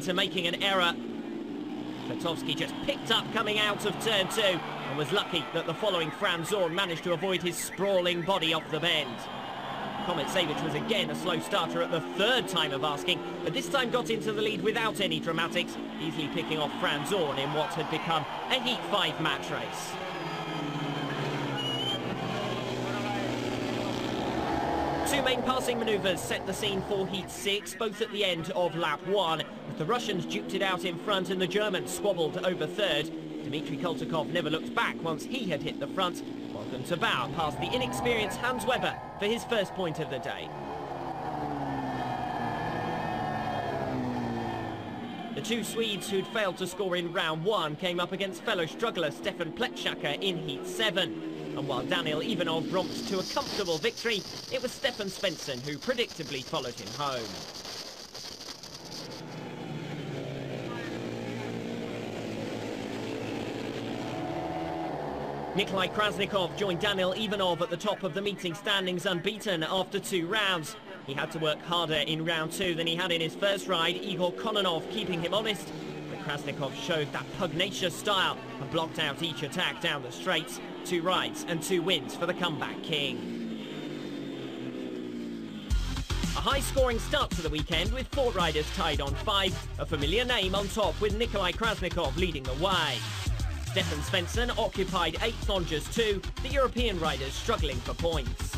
to making an error. Klotowski just picked up coming out of turn 2 and was lucky that the following Franz Zorn managed to avoid his sprawling body off the bend. Komet was again a slow starter at the third time of asking, but this time got into the lead without any dramatics, easily picking off Franz Zorn in what had become a Heat 5 match race. Two main passing manoeuvres set the scene for Heat 6, both at the end of lap 1, with the Russians duked it out in front and the Germans squabbled over third. Dmitry Koltykov never looked back once he had hit the front, while Tabau passed the inexperienced Hans Weber for his first point of the day. The two Swedes who'd failed to score in round 1 came up against fellow struggler Stefan Pletschaka in Heat 7. And while Daniel Ivanov romped to a comfortable victory, it was Stefan Svensson who predictably followed him home. Nikolai Krasnogorsk joined Daniel Ivanov at the top of the meeting standings unbeaten after 2 rounds. He had to work harder in round 2 than he had in his first ride, Igor Kononov keeping him honest. But Krasnogorsk showed that pugnacious style and blocked out each attack down the straights. 2 rides and 2 wins for the comeback king. A high-scoring start to the weekend with 4 riders tied on 5, a familiar name on top with Nikolai Krasnogorsk leading the way. Stefan Svensson occupied 8th on just 2, the European riders struggling for points.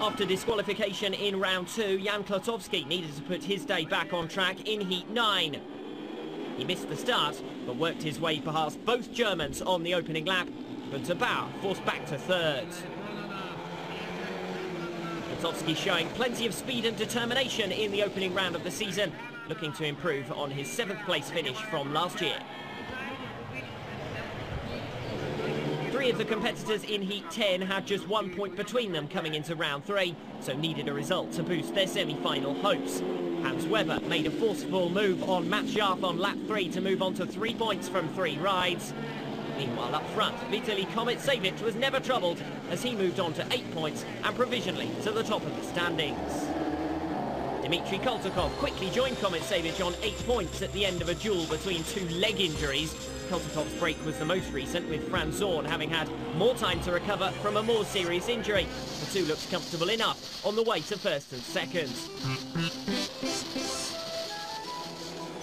After disqualification in round 2, Jan Klotowski needed to put his day back on track in Heat 9. He missed the start, but worked his way past both Germans on the opening lap, but Tabau forced back to 3rd. Klotowski showing plenty of speed and determination in the opening round of the season, looking to improve on his 7th place finish from last year. 3 of the competitors in Heat 10 had just 1 point between them coming into round 3, so needed a result to boost their semi-final hopes. Hans Weber made a forceful move on Matt Scharf on lap 3 to move on to 3 points from 3 rides. Meanwhile up front, Vitaly Komet was never troubled as he moved on to 8 points and provisionally to the top of the standings. Dmitry Koltykov quickly joined Komet on 8 points at the end of a duel between 2 leg injuries. Koltykov's break was the most recent, with Franz Zorn having had more time to recover from a more serious injury. The 2 looked comfortable enough on the way to 1st and 2nd.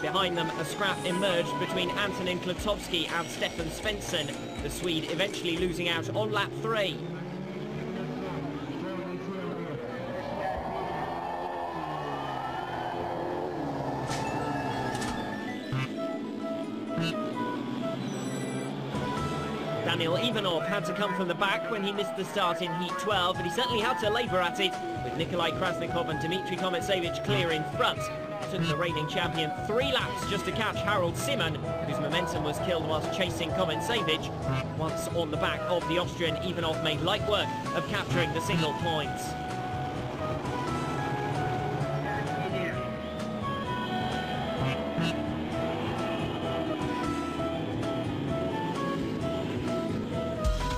Behind them, a scrap emerged between Antonin Klotowski and Stefan Svensson, the Swede eventually losing out on lap 3. Daniel Ivanov had to come from the back when he missed the start in Heat 12, but he certainly had to labour at it, with Nikolai Krasnogorsk and Dmitry Komet clear in front. It took the reigning champion 3 laps just to catch Harold Simon, whose momentum was killed whilst chasing Komet. Once on the back of the Austrian, Ivanov made light work of capturing the single points.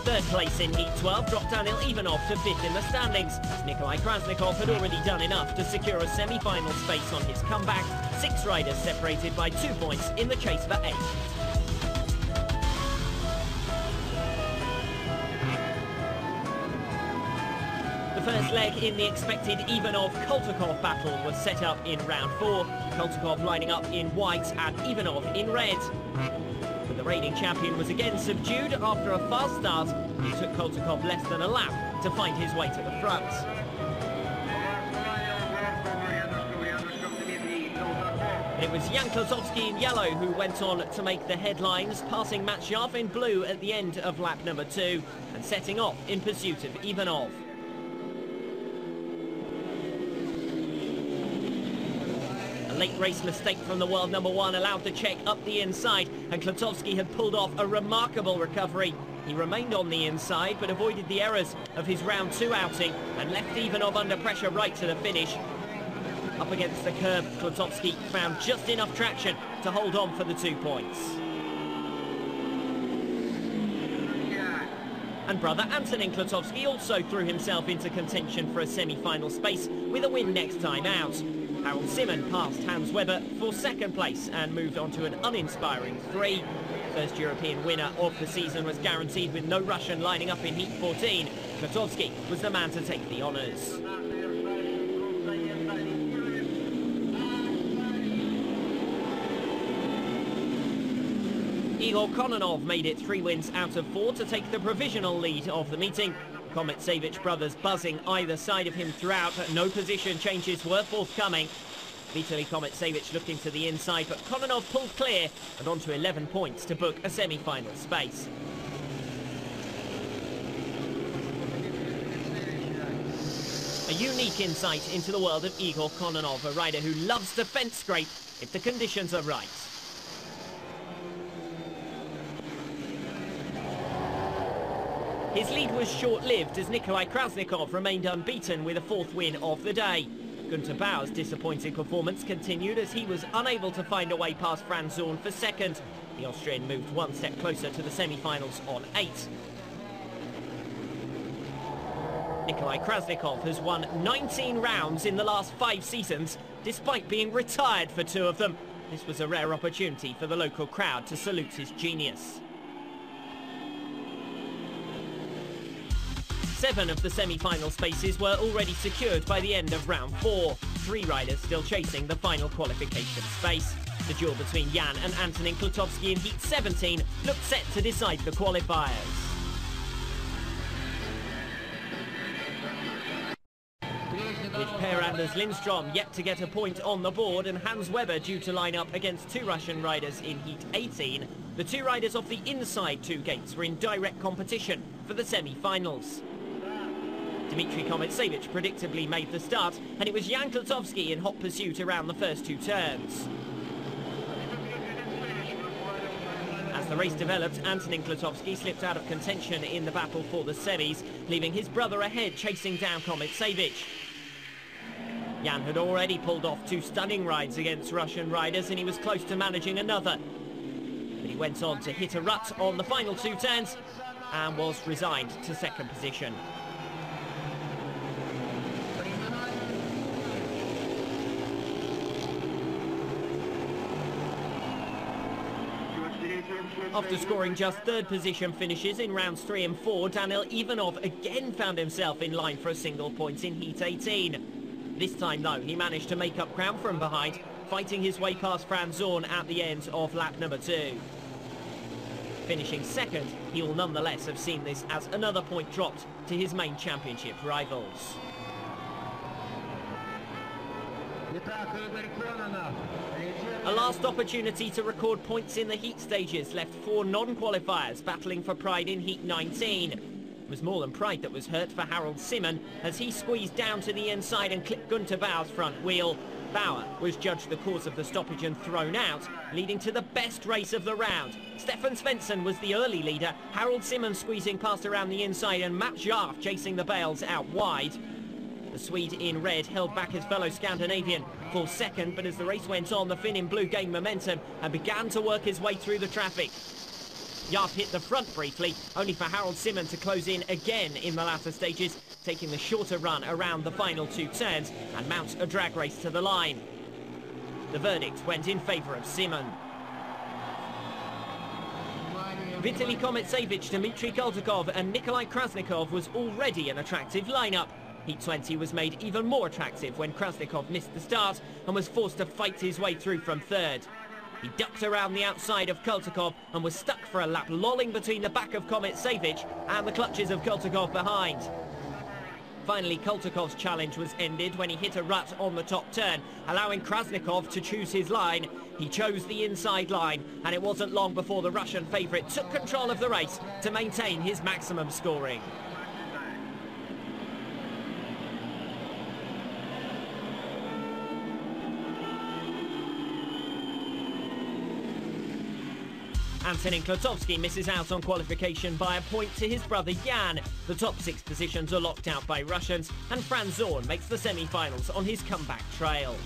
Third place in Heat 12 dropped Daniel Ivanov to 5th in the standings. Nikolai Krasnogorsk had already done enough to secure a semi-final space on his comeback. 6 riders separated by 2 points in the chase for 8th. The first leg in the expected Ivanov-Koltykov battle was set up in round 4. Koltykov lining up in white and Ivanov in red. But the reigning champion was again subdued after a fast start. It took Koltykov less than a lap to find his way to the front. It was Jan Klotowski in yellow who went on to make the headlines, passing Matt Scharf in blue at the end of lap number 2 and setting off in pursuit of Ivanov. Late race mistake from the world number 1 allowed the Czech up the inside, and Klotowski had pulled off a remarkable recovery. He remained on the inside but avoided the errors of his round 2 outing and left Ivanov under pressure right to the finish. Up against the curb, Klotowski found just enough traction to hold on for the 2 points. And brother Antonin Klatovsky also threw himself into contention for a semi-final space with a win next time out. Harold Simon passed Hans Weber for second place and moved on to an uninspiring 3. First European winner of the season was guaranteed with no Russian lining up in Heat 14. Klatovsky was the man to take the honours. Igor Kononov made it 3 wins out of 4 to take the provisional lead of the meeting. Kometsevich brothers buzzing either side of him throughout, but no position changes were forthcoming. Vitaly Kometsevich looking to the inside, but Kononov pulled clear and on to 11 points to book a semi-final space. A unique insight into the world of Igor Kononov, a rider who loves to fence scrape if the conditions are right. His lead was short-lived as Nikolai Krasnogorsk remained unbeaten with a 4th win of the day. Günther Bauer's disappointing performance continued as he was unable to find a way past Franz Zorn for 2nd. The Austrian moved 1 step closer to the semi-finals on 8. Nikolai Krasnogorsk has won 19 rounds in the last 5 seasons, despite being retired for 2 of them. This was a rare opportunity for the local crowd to salute his genius. 7 of the semi-final spaces were already secured by the end of round 4. 3 riders still chasing the final qualification space. The duel between Jan and Antonin Klatovsky in Heat 17 looked set to decide the qualifiers. With Per Anders Lindstrom yet to get a point on the board and Hans Weber due to line up against 2 Russian riders in Heat 18, the 2 riders off the inside 2 gates were in direct competition for the semi-finals. Dmitry Kometsevich predictably made the start, and it was Jan Klatovsky in hot pursuit around the first 2 turns. As the race developed, Antonin Klatovsky slipped out of contention in the battle for the semis, leaving his brother ahead chasing down Kometsevich. Jan had already pulled off 2 stunning rides against Russian riders, and he was close to managing another. But he went on to hit a rut on the final 2 turns and was resigned to 2nd position. After scoring just 3rd position finishes in rounds 3 and 4, Daniil Ivanov again found himself in line for a single point in Heat 18. This time though, he managed to make up ground from behind, fighting his way past Franz Zorn at the end of lap number 2. Finishing 2nd, he will nonetheless have seen this as another point dropped to his main championship rivals. A last opportunity to record points in the heat stages left 4 non-qualifiers battling for pride in Heat 19. It was more than pride that was hurt for Harold Simon as he squeezed down to the inside and clipped Günther Bauer's front wheel. Bauer was judged the cause of the stoppage and thrown out, leading to the best race of the round. Stefan Svensson was the early leader, Harold Simon squeezing past around the inside and Matt Jarf chasing the bales out wide. The Swede in red held back his fellow Scandinavian for 2nd, but as the race went on, the Finn in blue gained momentum and began to work his way through the traffic. Jarf hit the front briefly, only for Harold Simon to close in again in the latter stages, taking the shorter run around the final 2 turns and mount a drag race to the line. The verdict went in favour of Simon. Vitaly Kometsevich, Dmitry Koltakov and Nikolai Krasnogorsk was already an attractive lineup. Heat 20 was made even more attractive when Krasnogorsk missed the start and was forced to fight his way through from 3rd. He ducked around the outside of Koltakov and was stuck for a lap, lolling between the back of Kometsevich and the clutches of Koltakov behind. Finally, Koltakov's challenge was ended when he hit a rut on the top turn, allowing Krasnogorsk to choose his line. He chose the inside line, and it wasn't long before the Russian favourite took control of the race to maintain his maximum scoring. Antonin Klatovsky misses out on qualification by a point to his brother Jan. The top 6 positions are locked out by Russians, and Franz Zorn makes the semi-finals on his comeback trail.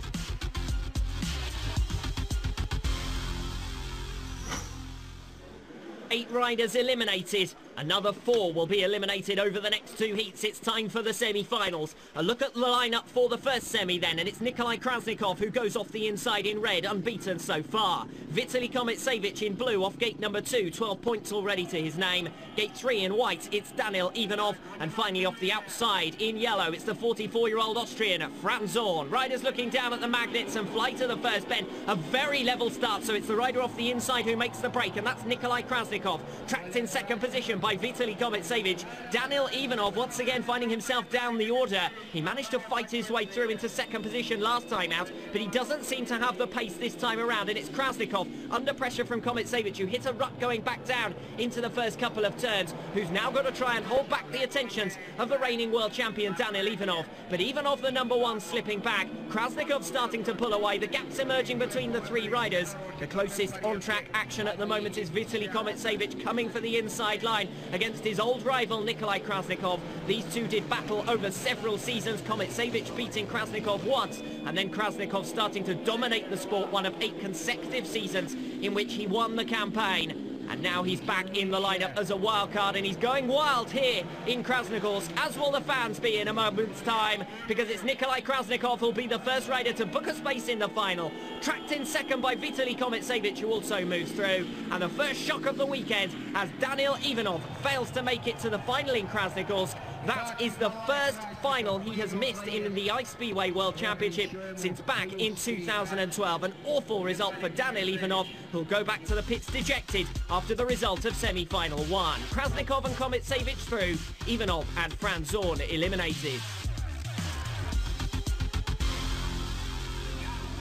Eight riders eliminated, Another 4 will be eliminated over the next 2 heats. It's time for the semi-finals. A look at the lineup for the first semi then, and it's Nikolai Krasnogorsk who goes off the inside in red, unbeaten so far. Vitaly Komitsevich in blue off gate number 2, 12 points already to his name. Gate 3 in white, it's Daniil Ivanov, and finally off the outside in yellow, it's the 44-year-old Austrian, Franz Zorn. Riders looking down at the magnets and fly to the first bend. A very level start, so it's the rider off the inside who makes the break, and that's Nikolai Krasnogorsk, tracked in second position by Vitaly Komitsevich. Daniil Ivanov once again finding himself down the order. He managed to fight his way through into second position last time out, but he doesn't seem to have the pace this time around, and it's Krasnogorsk under pressure from Komitsevich, who hit a rut going back down into the first couple of turns, who's now got to try and hold back the attentions of the reigning world champion Daniil Ivanov. But Ivanov, the number one, slipping back. Krasnogorsk starting to pull away. The gaps emerging between the 3 riders. The closest on-track action at the moment is Vitaly Komitsevich coming for the inside line against his old rival Nikolai Krasnogorsk. These two did battle over several seasons, Komitsevich beating Krasnogorsk once, and then Krasnogorsk starting to dominate the sport, one of 8 consecutive seasons in which he won the campaign. And now he's back in the lineup as a wild card, and he's going wild here in Krasnogorsk, as will the fans be in a moment's time, because it's Nikolai Krasnogorsk who'll be the first rider to book a space in the final. Tracked in second by Vitaly Komitsevich, who also moves through. And the first shock of the weekend as Daniil Ivanov fails to make it to the final in Krasnogorsk. That is the first final he has missed in the Ice Speedway World Championship since back in 2012. An awful result for Daniil Ivanov, who'll go back to the pits dejected after the result of semi-final 1. Krasnogorsk and Komitsevich through, Ivanov and Franz Zorn eliminated.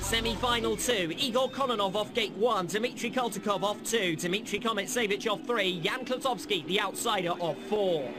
Semi-final 2, Igor Kononov off gate 1, Dmitry Koltakov off 2, Dmitry Komitsevich off 3, Jan Klotowski, the outsider, off 4.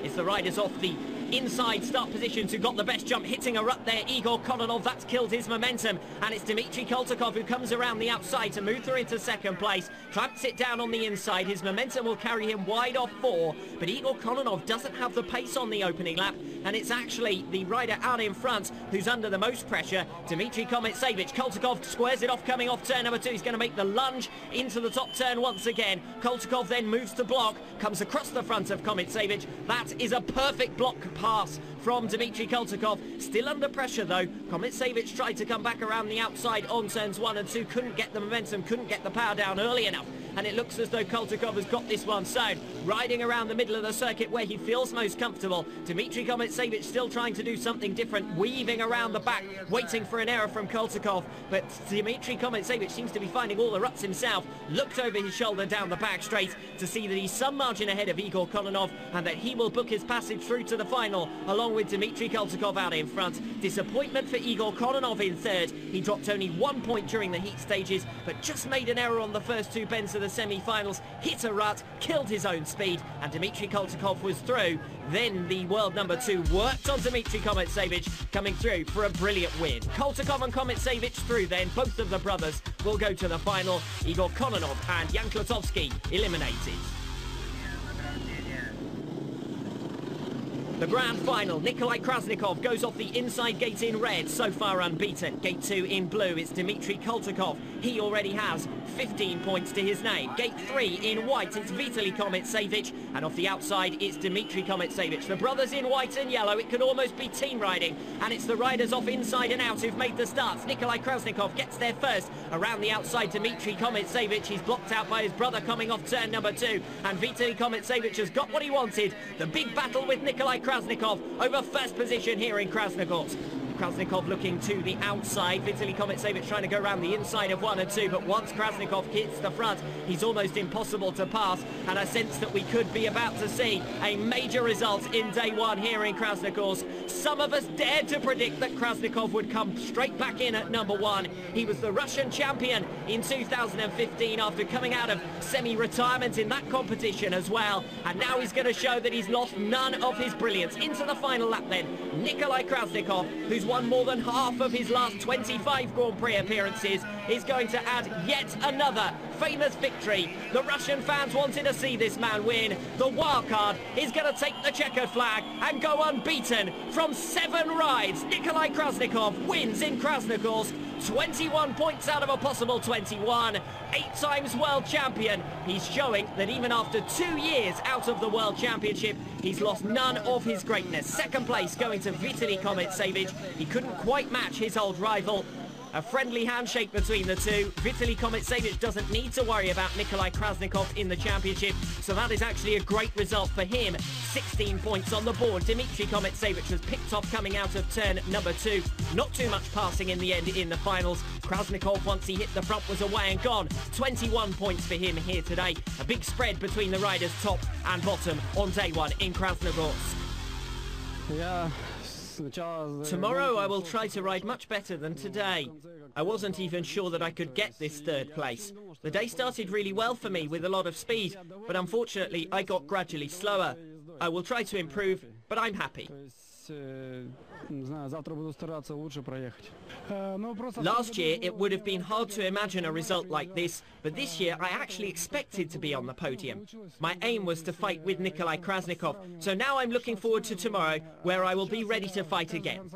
It's the riders off the inside start positions who got the best jump, hitting a rut there. Igor Kononov, that's killed his momentum, and it's Dmitry Koltakov who comes around the outside to move through into second place. Clamps it down on the inside. His momentum will carry him wide off 4, but Igor Kononov doesn't have the pace on the opening lap, and it's actually the rider out in front who's under the most pressure, Dmitry Komitsevich. Koltakov squares it off coming off turn number 2. He's going to make the lunge into the top turn once again. Koltakov then moves to block, comes across the front of Komitsevich. That is a perfect block pass from Dmitry Koltakov. Still under pressure though. Komitsevich tried to come back around the outside on turns 1 and 2, couldn't get the momentum, couldn't get the power down early enough, and it looks as though Koltakov has got this one sewn. Riding around the middle of the circuit where he feels most comfortable. Dmitry Komitsevich still trying to do something different, weaving around the back, waiting for an error from Koltakov, but Dmitry Komitsevich seems to be finding all the ruts himself. Looked over his shoulder down the back straight to see that he's some margin ahead of Igor Kononov, and that he will book his passage through to the final along with Dmitry Koltakov out in front. Disappointment for Igor Kononov in third. He dropped only 1 point during the heat stages, but just made an error on the first 2 bends of the semi-finals, hit a rut, killed his own speed, and Dmitry Koltakov was through. Then the world number 2 worked on Dmitry Komitsevich, coming through for a brilliant win. Koltakov and Komitsevich through then. Both of the brothers will go to the final. Igor Kononov and Jan Klotowski eliminated. The grand final, Nikolai Krasnogorsk goes off the inside gate in red, so far unbeaten. Gate 2 in blue, it's Dmitry Koltakov. He already has 15 points to his name. Gate 3 in white, it's Vitaly Komitsevich, and off the outside, it's Dmitry Komitsevich. The brothers in white and yellow, it could almost be team riding, and it's the riders off inside and out who've made the starts. Nikolai Krasnogorsk gets there first. Around the outside, Dmitry Komitsevich, he's blocked out by his brother coming off turn number 2, and Vitaly Komitsevich has got what he wanted. The big battle with Nikolai Krasnogorsk over first position here in Krasnogorsk. Krasnogorsk looking to the outside. Vitaly Komitsevich trying to go around the inside of 1 and 2, but once Krasnogorsk hits the front, he's almost impossible to pass, and I sense that we could be about to see a major result in day 1 here in Krasnogorsk. Some of us dared to predict that Krasnogorsk would come straight back in at number 1. He was the Russian champion in 2015 after coming out of semi-retirement in that competition as well, and now he's going to show that he's lost none of his brilliance. Into the final lap then, Nikolai Krasnogorsk, who's won more than half of his last 25 Grand Prix appearances, is going to add yet another famous victory. The Russian fans wanted to see this man win. The wildcard is going to take the checkered flag and go unbeaten from 7 rides. Nikolai Krasnogorsk wins in Krasnogorsk 21 points out of a possible 21. 8 times world champion. He's showing that even after 2 years out of the World Championship, he's lost none of his greatness. Second place going to Vitaly Kometsevich. He couldn't quite match his old rival. A friendly handshake between the two. Vitaly Kometsevich doesn't need to worry about Nikolai Krasnogorsk in the championship, so that is actually a great result for him. 16 points on the board. Dmitry Kometsevich was picked off coming out of turn number 2. Not too much passing in the end in the finals. Krasnogorsk, once he hit the front, was away and gone. 21 points for him here today. A big spread between the riders top and bottom on day 1 in Krasnogorsk. Yeah. Tomorrow I will try to ride much better than today. I wasn't even sure that I could get this 3rd place. The day started really well for me with a lot of speed, but unfortunately I got gradually slower. I will try to improve, but I'm happy. Last year it would have been hard to imagine a result like this, but this year I actually expected to be on the podium. My aim was to fight with Nikolai Krasnogorsk, so now I'm looking forward to tomorrow, where I will be ready to fight again.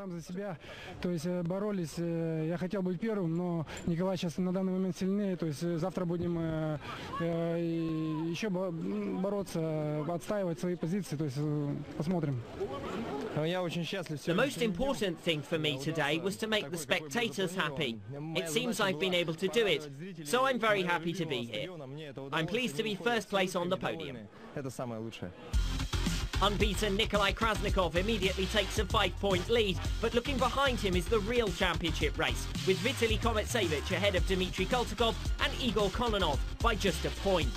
The most important thing for me today was to make the spectators happy. It seems I've been able to do it, so I'm very happy to be here. I'm pleased to be 1st place on the podium. Unbeaten Nikolai Krasnogorsk immediately takes a 5-point lead, but looking behind him is the real championship race, with Vitaly Kometsevich ahead of Dmitry Koltakov and Igor Kononov by just a point.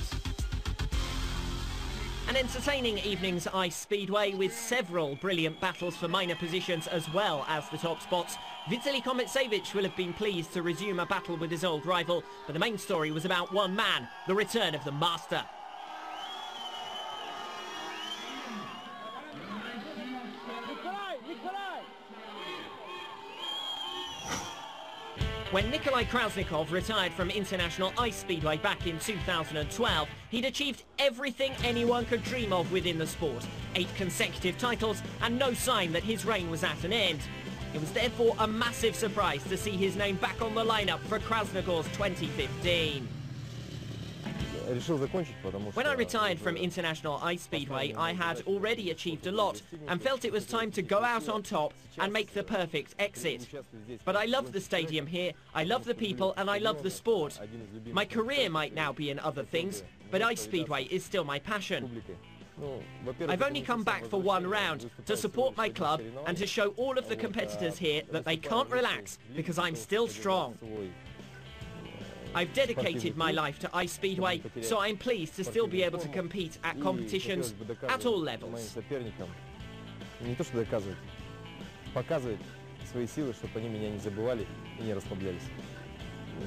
An entertaining evening's ice speedway with several brilliant battles for minor positions as well as the top spots. Vitaly Kometsevich will have been pleased to resume a battle with his old rival, but the main story was about one man, the return of the master. When Nikolai Krasnogorsk retired from International Ice Speedway back in 2012, he'd achieved everything anyone could dream of within the sport. 8 consecutive titles and no sign that his reign was at an end. It was therefore a massive surprise to see his name back on the lineup for Krasnogorsk 2015. When I retired from International Ice Speedway, I had already achieved a lot and felt it was time to go out on top and make the perfect exit. But I love the stadium here, I love the people and I love the sport. My career might now be in other things, but Ice Speedway is still my passion. I've only come back for 1 round to support my club and to show all of the competitors here that they can't relax because I'm still strong. I've dedicated my life to Ice Speedway, so I'm pleased to still be able to compete at competitions at all levels. Показывать свои силы, чтобы они меня не забывали и не расслаблялись.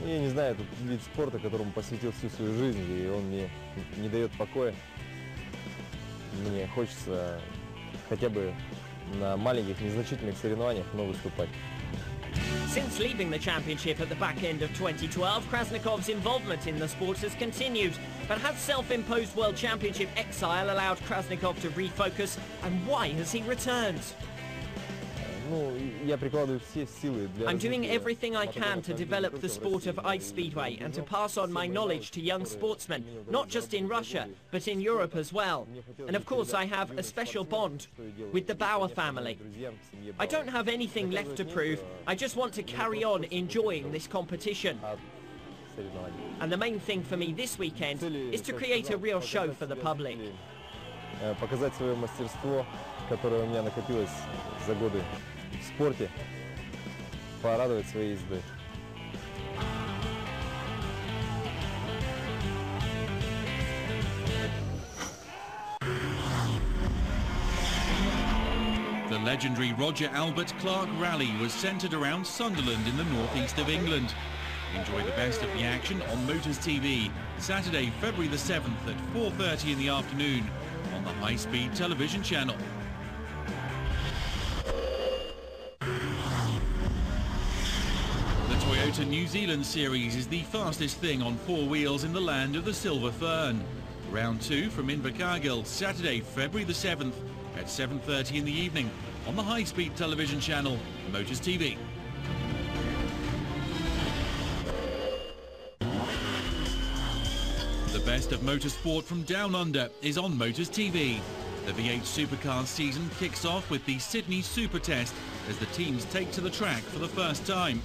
Я не знаю, этот вид спорта, которому посвятил всю свою жизнь, и он мне не дает покоя. Мне хочется хотя бы на маленьких, незначительных соревнованиях, но выступать. Since leaving the championship at the back end of 2012, Krasnogorsk's involvement in the sport has continued. But has self-imposed World Championship exile allowed Krasnogorsk to refocus, and why has he returned? I'm doing everything I can to develop the sport of ice speedway and to pass on my knowledge to young sportsmen, not just in Russia, but in Europe as well. And of course I have a special bond with the Bauer family. I don't have anything left to prove, I just want to carry on enjoying this competition. And the main thing for me this weekend is to create a real show for the public. Показать свое мастерство, которое у меня накопилось за годы в спорте, порадовать своей ездой. The legendary Roger Albert Clark Rally was centred around Sunderland in the northeast of England. Enjoy the best of the action on Motors TV, Saturday, February the 7th at 4:30 in the afternoon on the high-speed television channel. The Toyota New Zealand Series is the fastest thing on 4 wheels in the land of the Silver Fern. Round 2 from Invercargill, Saturday, February the 7th at 7:30 in the evening on the high-speed television channel, Motors TV. best of motorsport from down under is on Motors TV. The V8 Supercars season kicks off with the Sydney Super Test as the teams take to the track for the first time.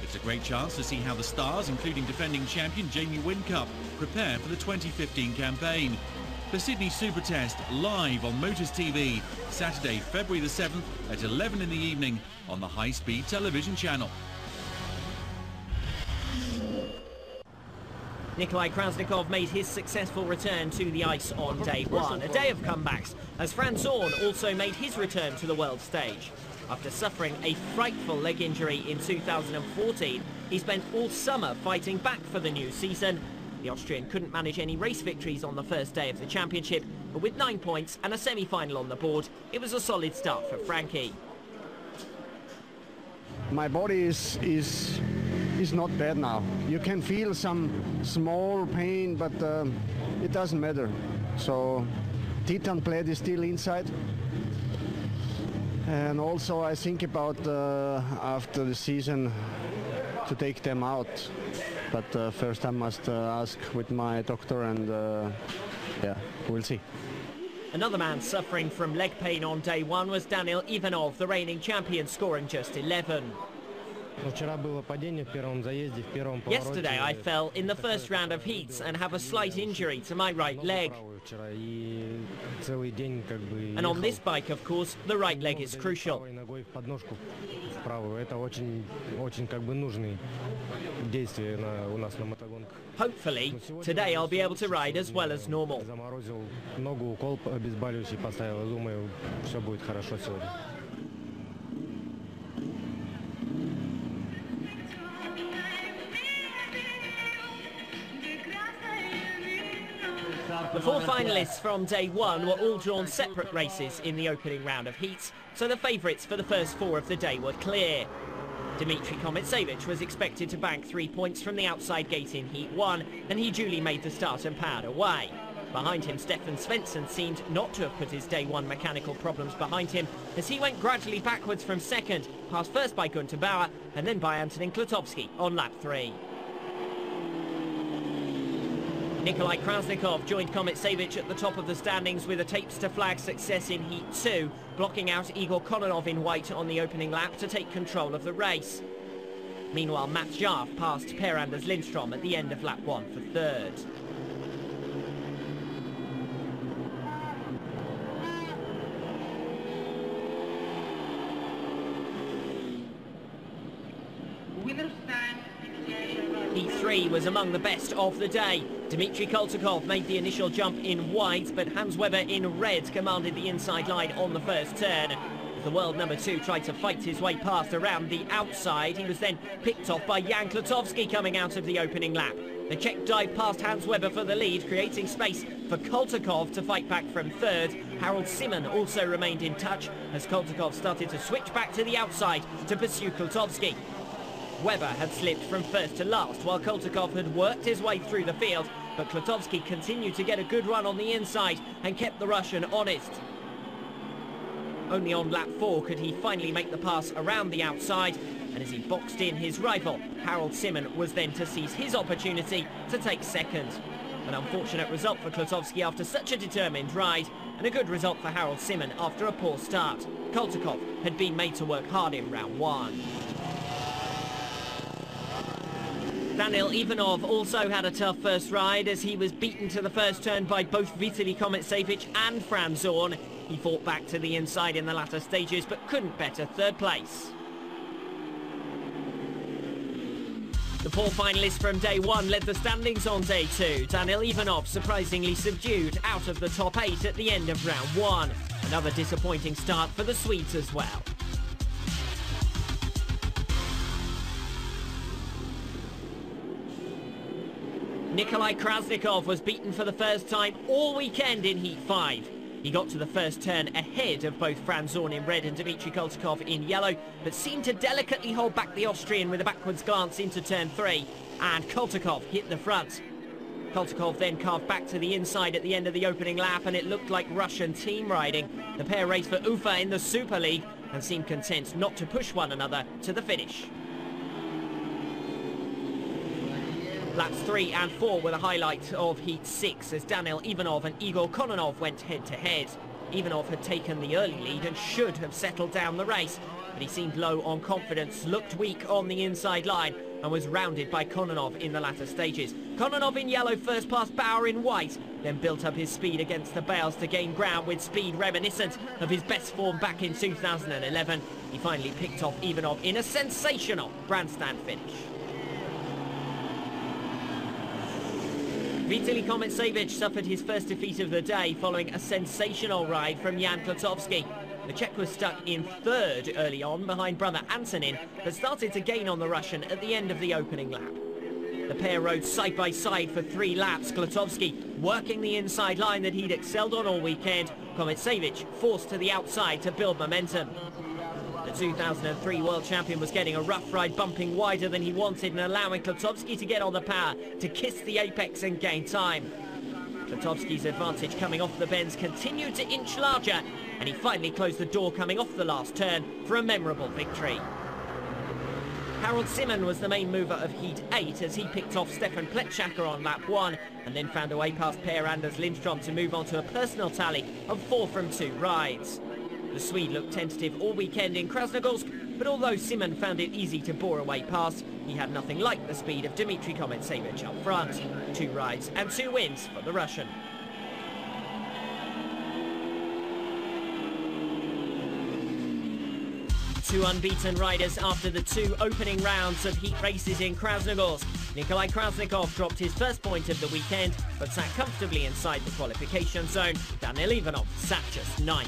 It's a great chance to see how the stars, including defending champion Jamie Whincup, prepare for the 2015 campaign. The Sydney Super Test live on Motors TV, Saturday, February the 7th at 11 in the evening on the high-speed television channel. Nikolai Krasnogorsk made his successful return to the ice on day one, a day of comebacks, as Franz Zorn also made his return to the world stage. After suffering a frightful leg injury in 2014, he spent all summer fighting back for the new season. The Austrian couldn't manage any race victories on the first day of the championship, but with 9 points and a semi-final on the board, it was a solid start for Frankie. My body is not bad now. You can feel some small pain, but it doesn't matter. So Titan plate is still inside. And also I think about after the season to take them out. But first I must ask with my doctor, and yeah, we'll see. Another man suffering from leg pain on day one was Daniil Ivanov, the reigning champion, scoring just 11. Yesterday I fell in the first round of heats and have a slight injury to my right leg. And on this bike, of course, the right leg is crucial. Hopefully, today I'll be able to ride as well as normal. The four finalists from day one were all drawn separate races in the opening round of heats, so the favourites for the first four of the day were clear. Dmitry Komitsevich was expected to bank 3 points from the outside gate in Heat 1, and he duly made the start and powered away. Behind him, Stefan Svensson seemed not to have put his day one mechanical problems behind him, as he went gradually backwards from second, passed first by Gunter Bauer and then by Antonin Klatovsky on lap 3. Nikolai Krasnogorsk joined Komitsevich at the top of the standings with a tapes-to-flag success in Heat 2, blocking out Igor Kononov in white on the opening lap to take control of the race. Meanwhile, Mats Jarf passed Per-Anders Lindstrom at the end of lap 1 for third. Heat 3 was among the best of the day. Dmitry Koltakov made the initial jump in white, but Hans Weber in red commanded the inside line on the first turn. As the world number 2 tried to fight his way past around the outside, he was then picked off by Jan Klatovsky coming out of the opening lap. The Czech dived past Hans Weber for the lead, creating space for Koltakov to fight back from third. Harold Simon also remained in touch as Koltakov started to switch back to the outside to pursue Klatovsky. Weber had slipped from first to last, while Koltakov had worked his way through the field, but Klatovsky continued to get a good run on the inside and kept the Russian honest. Only on lap 4 could he finally make the pass around the outside, and as he boxed in his rival, Harold Simon was then to seize his opportunity to take second. An unfortunate result for Klatovsky after such a determined ride, and a good result for Harold Simon after a poor start. Koltakov had been made to work hard in round 1. Daniil Ivanov also had a tough first ride as he was beaten to the first turn by both Vitaly Komitsevich and Franz Zorn. He fought back to the inside in the latter stages but couldn't better third place. The four finalists from day 1 led the standings on day 2. Daniil Ivanov surprisingly subdued out of the top 8 at the end of round 1. Another disappointing start for the Swedes as well. Nikolai Krasnogorsk was beaten for the first time all weekend in Heat 5. He got to the first turn ahead of both Franz Zorn in red and Dmitry Koltakov in yellow, but seemed to delicately hold back the Austrian with a backwards glance into turn 3, and Koltakov hit the front. Koltakov then carved back to the inside at the end of the opening lap, and it looked like Russian team riding. The pair raced for Ufa in the Super League and seemed content not to push one another to the finish. Laps 3 and 4 were the highlight of Heat 6 as Daniil Ivanov and Igor Kononov went head-to-head. Ivanov had taken the early lead and should have settled down the race, but he seemed low on confidence, looked weak on the inside line and was rounded by Kononov in the latter stages. Kononov in yellow first past Bauer in white, then built up his speed against the bales to gain ground with speed reminiscent of his best form back in 2011. He finally picked off Ivanov in a sensational grandstand finish. Vitaly Kometsevich suffered his first defeat of the day following a sensational ride from Jan Klotowski. The Czech was stuck in third early on behind brother Antonin, but started to gain on the Russian at the end of the opening lap. The pair rode side by side for 3 laps, Klotowski working the inside line that he'd excelled on all weekend, Kometsevich forced to the outside to build momentum. The 2003 world champion was getting a rough ride, bumping wider than he wanted and allowing Klotowski to get on the power to kiss the apex and gain time. Klotowski's advantage coming off the bends continued to inch larger, and he finally closed the door coming off the last turn for a memorable victory. Harold Simon was the main mover of Heat 8 as he picked off Stefan Pletschakar on lap 1 and then found a way past Per Anders Lindström to move on to a personal tally of 4 from 2 rides. The Swede looked tentative all weekend in Krasnogorsk, but although Simon found it easy to bore away past, he had nothing like the speed of Dmitry Kometsevich up front. 2 rides and 2 wins for the Russian. Two unbeaten riders after the 2 opening rounds of heat races in Krasnogorsk. Nikolai Krasnikov dropped his first point of the weekend, but sat comfortably inside the qualification zone. Daniil Ivanov sat just 9th.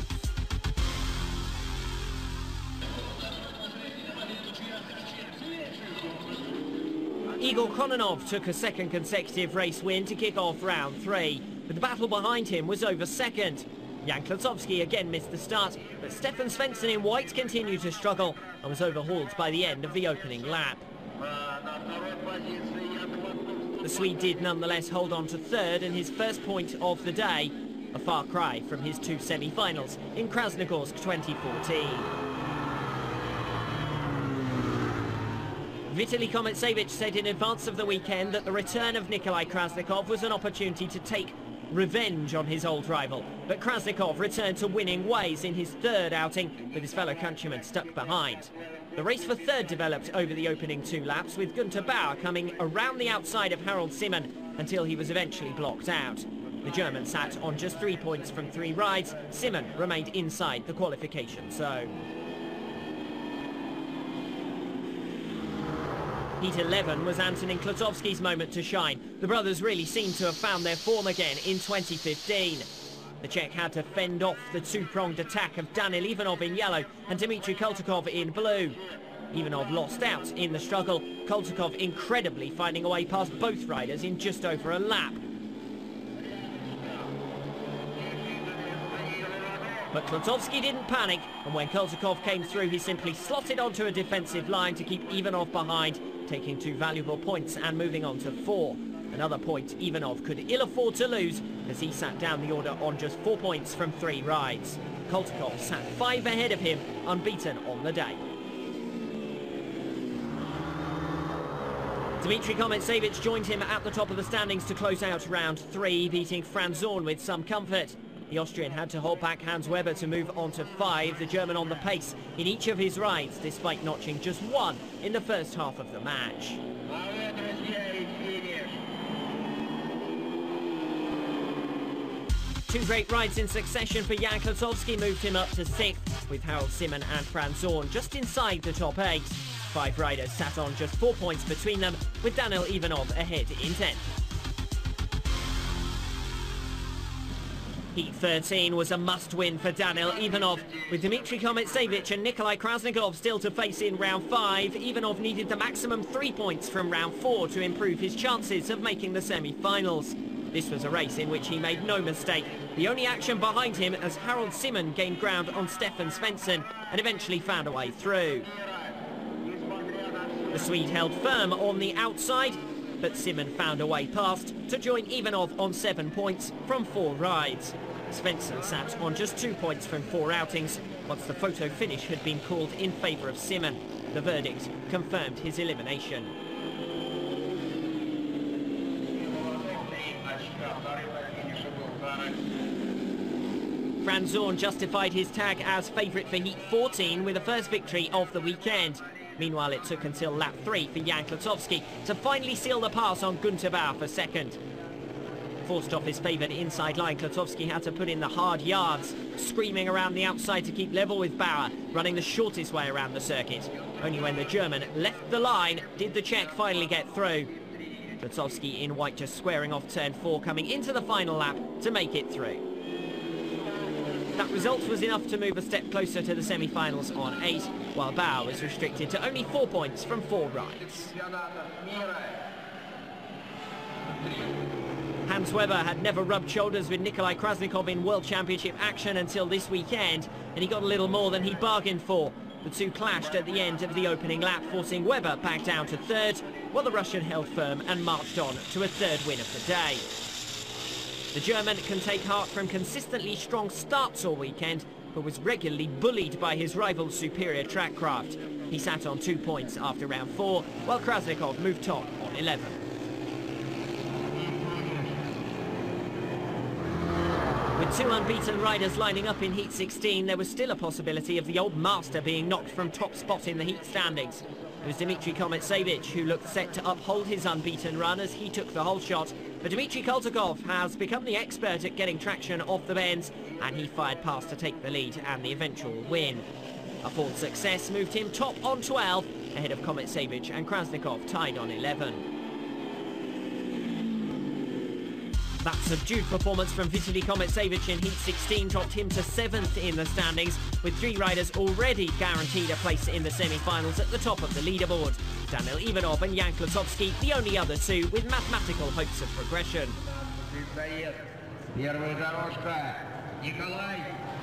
Igor Kononov took a second consecutive race win to kick off round 3, but the battle behind him was over second. Jan Klotowski again missed the start, but Stefan Svensson in white continued to struggle and was overhauled by the end of the opening lap. The Swede did nonetheless hold on to third and his first point of the day, a far cry from his 2 semi-finals in Krasnogorsk 2014. Vitaly Kometsevich said in advance of the weekend that the return of Nikolai Krasnikov was an opportunity to take revenge on his old rival, but Krasnikov returned to winning ways in his 3rd outing with his fellow countryman stuck behind. The race for 3rd developed over the opening 2 laps with Günther Bauer coming around the outside of Harold Simon until he was eventually blocked out. The German sat on just 3 points from 3 rides. Simon remained inside the qualification zone. Heat 11 was Antonin Klotowski's moment to shine. The brothers really seemed to have found their form again in 2015. The Czech had to fend off the 2-pronged attack of Daniil Ivanov in yellow and Dmitry Koltakov in blue. Ivanov lost out in the struggle, Koltakov incredibly finding a way past both riders in just over a lap. But Klotowski didn't panic, and when Koltakov came through he simply slotted onto a defensive line to keep Ivanov behind, taking 2 valuable points and moving on to 4. Another point Ivanov could ill afford to lose as he sat down the order on just 4 points from 3 rides. Koltakov sat 5 ahead of him, unbeaten on the day. Dmitry Kometsevich joined him at the top of the standings to close out round 3, beating Franz Zorn with some comfort. The Austrian had to hold back Hans Weber to move on to 5, the German on the pace in each of his rides, despite notching just 1 in the first half of the match. Two great rides in succession for Jan Klotowski moved him up to 6th, with Harold Simon and Franz Zorn just inside the top 8. 5 riders sat on just 4 points between them, with Daniil Ivanov ahead in 10th. Heat 13 was a must-win for Daniil Ivanov. With Dmitry Kometsevich and Nikolai Krasnikov still to face in round 5, Ivanov needed the maximum 3 points from round 4 to improve his chances of making the semi-finals. This was a race in which he made no mistake. The only action behind him as Harold Simon gained ground on Stefan Svensson and eventually found a way through. The Swede held firm on the outside, but Simon found a way past to join Ivanov on 7 points from 4 rides. Svensson sat on just 2 points from 4 outings once the photo finish had been called in favour of Simon. The verdict confirmed his elimination. Franz Zorn justified his tag as favourite for Heat 14 with the first victory of the weekend. Meanwhile, it took until lap 3 for Jan Klotowski to finally seal the pass on Günther Bauer for second. Forced off his favoured inside line, Klotowski had to put in the hard yards, screaming around the outside to keep level with Bauer, running the shortest way around the circuit. Only when the German left the line did the Czech finally get through. Klotowski in white just squaring off turn 4, coming into the final lap to make it through. That result was enough to move a step closer to the semi-finals on 8, while Bauer was restricted to only 4 points from 4 rides. Hans Weber had never rubbed shoulders with Nikolai Krasnogorsk in World Championship action until this weekend, and he got a little more than he bargained for. The two clashed at the end of the opening lap, forcing Weber back down to 3rd, while the Russian held firm and marched on to a 3rd win of the day. The German can take heart from consistently strong starts all weekend, but was regularly bullied by his rival's superior track craft. He sat on 2 points after round 4, while Krasnogorsk moved top on 11. With 2 unbeaten riders lining up in Heat 16, there was still a possibility of the old master being knocked from top spot in the Heat standings. It was Dmitry Kometsevich who looked set to uphold his unbeaten run as he took the whole shot. But Dmitry Koltykov has become the expert at getting traction off the bends, and he fired past to take the lead and the eventual win. A fourth success moved him top on 12, ahead of Kometsevich and Krasnogorsk tied on 11. That subdued performance from Vitaly Kometsevich in Heat 16 dropped him to 7th in the standings, with 3 riders already guaranteed a place in the semi-finals at the top of the leaderboard. Daniil Ivanov and Jan Klotowski, the only other 2 with mathematical hopes of progression.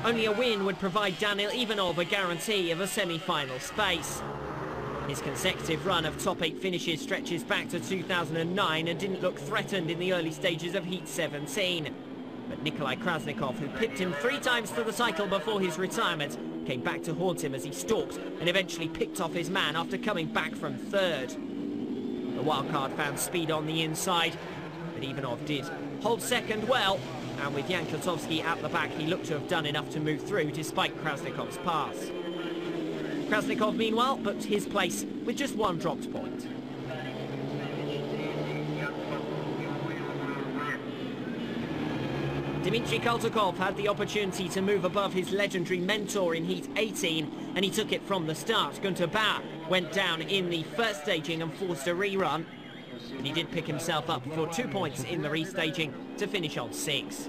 Only a win would provide Daniil Ivanov a guarantee of a semi-final space. His consecutive run of top 8 finishes stretches back to 2009 and didn't look threatened in the early stages of Heat 17. But Nikolai Krasnogorsk, who pipped him 3 times to the cycle before his retirement, came back to haunt him as he stalked and eventually picked off his man after coming back from 3rd. The wildcard found speed on the inside, but Ivanov did hold 2nd well, and with Jan Klotowski at the back, he looked to have done enough to move through despite Krasnikov's pass. Krasnogorsk, meanwhile, booked his place with just 1 dropped point. Dmitry Koltykov had the opportunity to move above his legendary mentor in Heat 18, and he took it from the start. Günther Bauer went down in the first staging and forced a rerun, but he did pick himself up for 2 points in the restaging to finish on 6.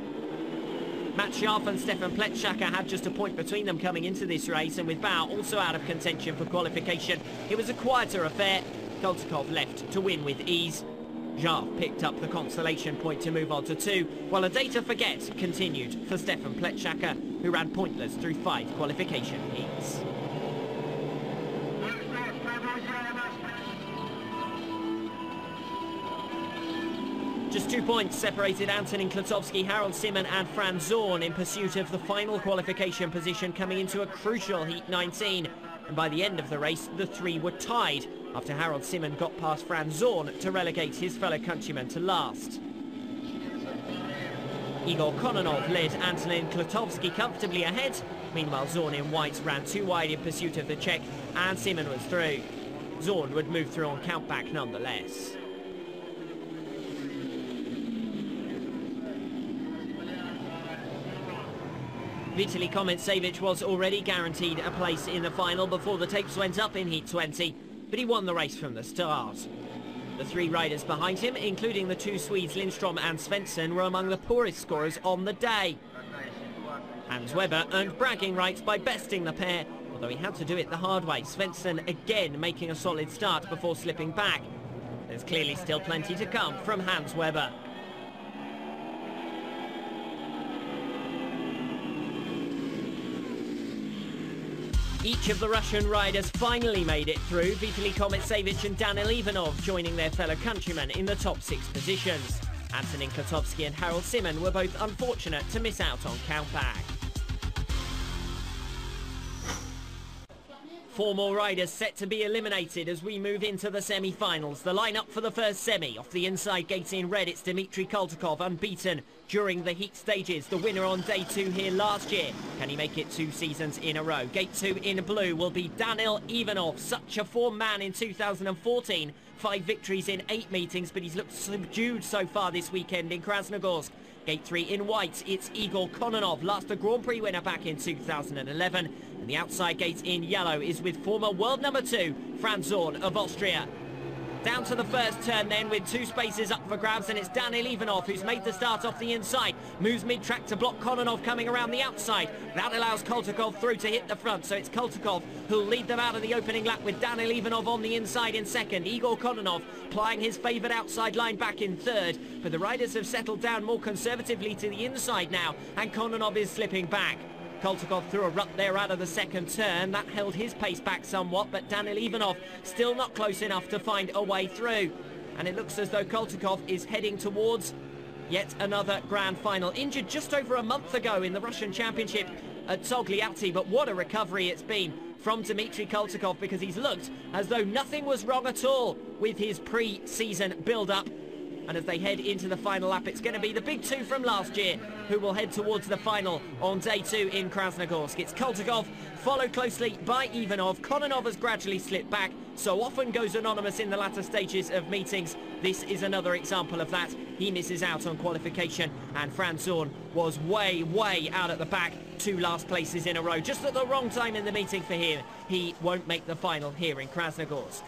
Matt Scharf and Stefan Pletschaka had just a point between them coming into this race, and with Bauer also out of contention for qualification, it was a quieter affair. Koltykov left to win with ease. Scharf picked up the consolation point to move on to 2, while a day to forget continued for Stefan Pletschaka, who ran pointless through 5 qualification heats. Just 2 points separated Antonin Klotowski, Harold Simon and Franz Zorn in pursuit of the final qualification position coming into a crucial Heat 19. And by the end of the race, the 3 were tied after Harold Simon got past Franz Zorn to relegate his fellow countryman to last. Igor Kononov led Antonin Klotowski comfortably ahead. Meanwhile, Zorn in white ran 2 wide in pursuit of the Czech, and Simon was through. Zorn would move through on countback nonetheless. Vitaly Kometsevich was already guaranteed a place in the final before the tapes went up in Heat 20, but he won the race from the start. The 3 riders behind him, including the 2 Swedes Lindstrom and Svensson, were among the poorest scorers on the day. Hans Weber earned bragging rights by besting the pair, although he had to do it the hard way, Svensson again making a solid start before slipping back. There's clearly still plenty to come from Hans Weber. Each of the Russian riders finally made it through, Vitaly Kometsevich and Daniil Ivanov joining their fellow countrymen in the top 6 positions. Antonin Klotowski and Harold Simon were both unfortunate to miss out on countback. Four more riders set to be eliminated as we move into the semi-finals. The lineup for the first semi. Off the inside gate in red, it's Dmitry Koltykov, unbeaten during the heat stages. The winner on day 2 here last year. Can he make it 2 seasons in a row? Gate 2 in blue will be Danil Ivanov, such a form man in 2014. 5 victories in 8 meetings, but he's looked subdued so far this weekend in Krasnogorsk. Gate 3 in white, it's Igor Kononov, last a Grand Prix winner back in 2011. And the outside gate in yellow is with former world number 2, Franz Zorn of Austria. Down to the first turn then with 2 spaces up for grabs, and it's Danil Ivanov who's made the start off the inside. Moves mid-track to block Kononov coming around the outside. That allows Koltykov through to hit the front, so it's Koltykov who'll lead them out of the opening lap with Danil Ivanov on the inside in second. Igor Kononov plying his favoured outside line back in third, but the riders have settled down more conservatively to the inside now, and Kononov is slipping back. Koltykov threw a rut there out of the second turn. That held his pace back somewhat, but Danil Ivanov still not close enough to find a way through. And it looks as though Koltykov is heading towards yet another grand final. Injured just over a month ago in the Russian Championship at Togliatti, but what a recovery it's been from Dmitry Koltykov, because he's looked as though nothing was wrong at all with his pre-season build-up. And as they head into the final lap, it's going to be the big 2 from last year who will head towards the final on day 2 in Krasnogorsk. It's Koltykov, followed closely by Ivanov. Kononov has gradually slipped back, so often goes anonymous in the latter stages of meetings. This is another example of that. He misses out on qualification, and Franz Zorn was way, way out at the back. 2 last places in a row, just at the wrong time in the meeting for him. He won't make the final here in Krasnogorsk.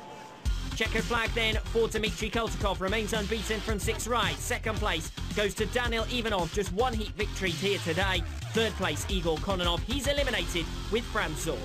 Checkered flag then for Dmitry Koltykov, remains unbeaten from 6 rides. Second place goes to Danil Ivanov, just 1 heat victory here today. Third place, Igor Kononov, he's eliminated with Franz Zorn.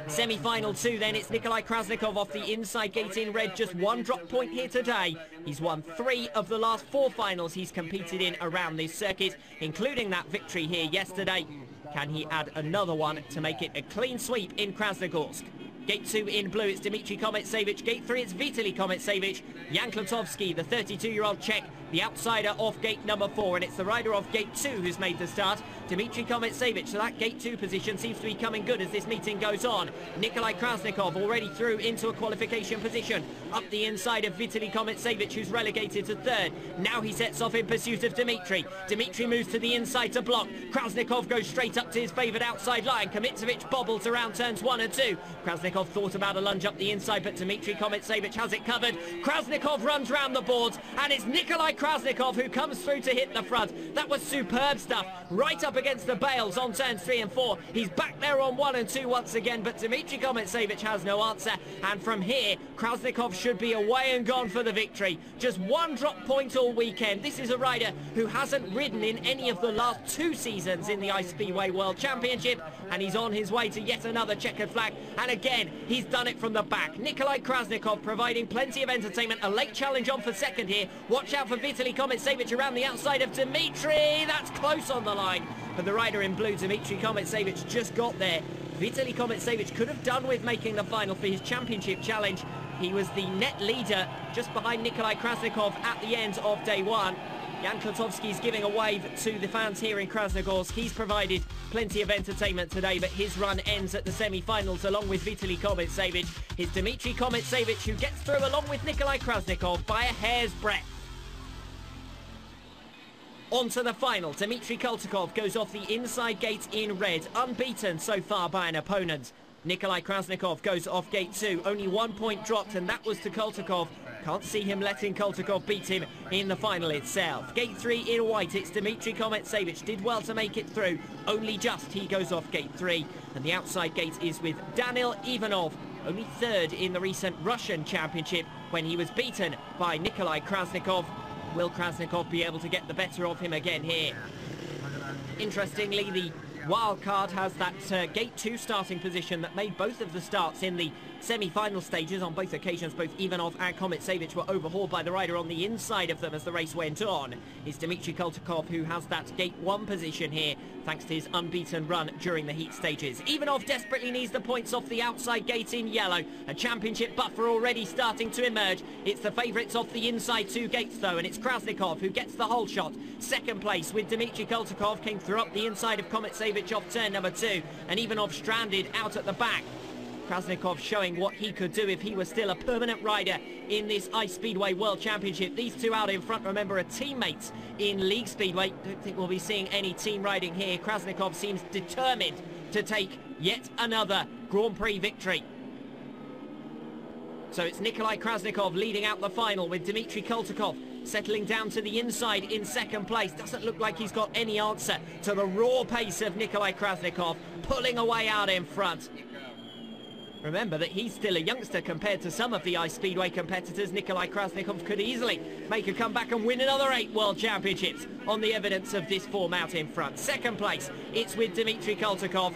Semi-final 2 then, it's Nikolai Krasnogorsk off the inside gate in red, just 1 drop point here today. He's won 3 of the last 4 finals he's competed in around this circuit, including that victory here yesterday. Can he add another one to make it a clean sweep in Krasnogorsk? Gate 2 in blue, it's Dmitry Kometsevich. Gate 3, it's Vitaly Kometsevich. Jan Klatovsky, the 32-year-old Czech, the outsider off gate number 4. And it's the rider off gate 2 who's made the start, Dmitry Kometsevich. So that gate 2 position seems to be coming good as this meeting goes on. Nikolai Krasnogorsk already through into a qualification position. Up the inside of Vitaly Kometsevich, who's relegated to 3rd. Now he sets off in pursuit of Dmitry. Dmitry moves to the inside to block. Krasnogorsk goes straight up to his favoured outside line. Kometsevich bobbles around turns 1 and 2. Krasnogorsk thought about a lunge up the inside, but Dmitry Kometsevich has it covered. Krasnogorsk runs round the boards, and it's Nikolai Krasnogorsk who comes through to hit the front. That was superb stuff, right up against the bales on turns 3 and 4. He's back there on 1 and 2 once again, but Dmitry Kometsevich has no answer, and from here, Krasnogorsk should be away and gone for the victory. Just 1 drop point all weekend. This is a rider who hasn't ridden in any of the last 2 seasons in the Ice Speedway World Championship, and he's on his way to yet another checkered flag, and again, he's done it from the back. Nikolai Krasnogorsk providing plenty of entertainment. A late challenge on for second here. Watch out for Vitaly Kometsevich around the outside of Dmitry. That's close on the line. But the rider in blue, Dmitry Kometsevich, just got there. Vitaly Kometsevich could have done with making the final for his championship challenge. He was the net leader just behind Nikolai Krasnogorsk at the end of day 1. Jan Klatovsky's giving a wave to the fans here in Krasnogorsk. He's provided plenty of entertainment today, but his run ends at the semi-finals along with Vitaly Kometsevich. It's Dmitry Kometsevich who gets through along with Nikolai Krasnogorsk by a hair's breadth. On to the final. Dmitry Koltykov goes off the inside gate in red, unbeaten so far by an opponent. Nikolai Krasnogorsk goes off gate 2, only 1 point dropped, and that was to Koltykov. Can't see him letting Koltykov beat him in the final itself. Gate 3 in white, it's Dmitry Kometsevich. Did well to make it through, only just he goes off gate 3. And the outside gate is with Danil Ivanov, only 3rd in the recent Russian Championship when he was beaten by Nikolai Krasnogorsk. Will Krasnogorsk be able to get the better of him again here? Interestingly, the wild card has that gate 2 starting position that made both of the starts in the semi-final stages. On both occasions, both Ivanov and Kometsevich were overhauled by the rider on the inside of them as the race went on. It's Dmitry Koltykov who has that gate 1 position here thanks to his unbeaten run during the heat stages. Ivanov desperately needs the points off the outside gate in yellow. A championship buffer already starting to emerge. It's the favourites off the inside two gates though, and it's Krasnogorsk who gets the whole shot. Second place with Dmitry Koltakov came through up the inside of Kometsevich off turn number 2, and Ivanov stranded out at the back. Krasnogorsk showing what he could do if he was still a permanent rider in this Ice Speedway World Championship. These two out in front, remember, are teammates in League Speedway. Don't think we'll be seeing any team riding here. Krasnogorsk seems determined to take yet another Grand Prix victory. So it's Nikolai Krasnogorsk leading out the final with Dmitry Koltakov settling down to the inside in second place. Doesn't look like he's got any answer to the raw pace of Nikolai Krasnogorsk, pulling away out in front. Remember that he's still a youngster compared to some of the Ice Speedway competitors. Nikolai Krasnogorsk could easily make a comeback and win another 8 World Championships on the evidence of this form out in front. Second place, it's with Dmitry Koltakov.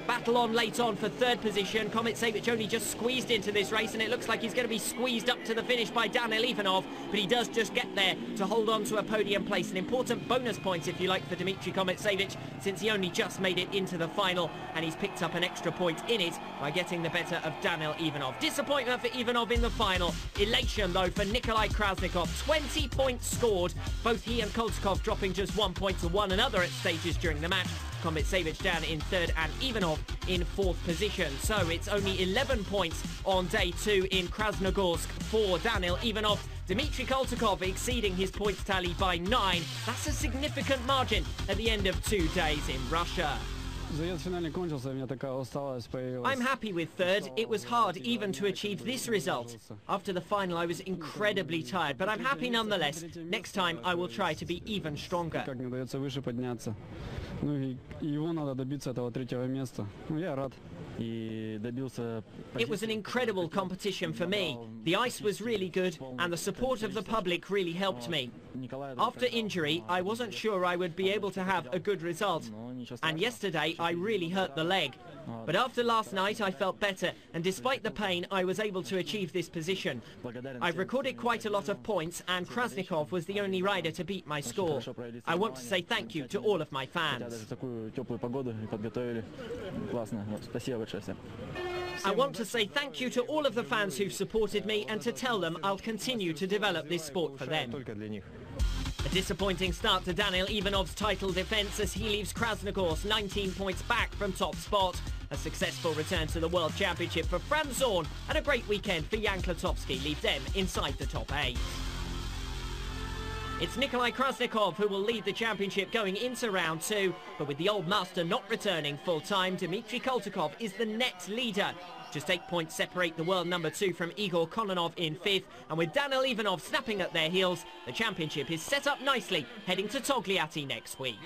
Battle on late on for third position. Kometsevich only just squeezed into this race, and it looks like he's going to be squeezed up to the finish by Daniil Ivanov, but he does just get there to hold on to a podium place. An important bonus point, if you like, for Dmitry Kometsevich, since he only just made it into the final, and he's picked up an extra point in it by getting the better of Daniil Ivanov. Disappointment for Ivanov in the final. Elation, though, for Nikolai Krasnogorsk. 20 points scored. Both he and Koltakov dropping just 1 point to one another at stages during the match. Kometsevich down in third and Ivanov in fourth position. So it's only 11 points on day 2 in Krasnogorsk for Daniil Ivanov. Dmitry Koltakov exceeding his points tally by 9. That's a significant margin at the end of 2 days in Russia. I'm happy with third. It was hard even to achieve this result. After the final I was incredibly tired, but I'm happy nonetheless. Next time I will try to be even stronger. It was an incredible competition for me. The ice was really good and the support of the public really helped me. After injury, I wasn't sure I would be able to have a good result. And yesterday, I really hurt the leg. But after last night, I felt better, and despite the pain, I was able to achieve this position. I've recorded quite a lot of points, and Krasnogorsk was the only rider to beat my score. I want to say thank you to all of my fans. I want to say thank you to all of the fans who've supported me, and to tell them I'll continue to develop this sport for them. A disappointing start to Daniil Ivanov's title defence as he leaves Krasnogorsk 19 points back from top spot. A successful return to the World Championship for Franz Zorn, and a great weekend for Jan Klatowski leave them inside the top 8. It's Nikolai Krasnogorsk who will lead the championship going into round 2, but with the old master not returning full-time, Dmitry Koltakov is the net leader. Just 8 points separate the world number 2 from Igor Kononov in 5th, and with Daniil Ivanov snapping at their heels, the championship is set up nicely, heading to Togliatti next week.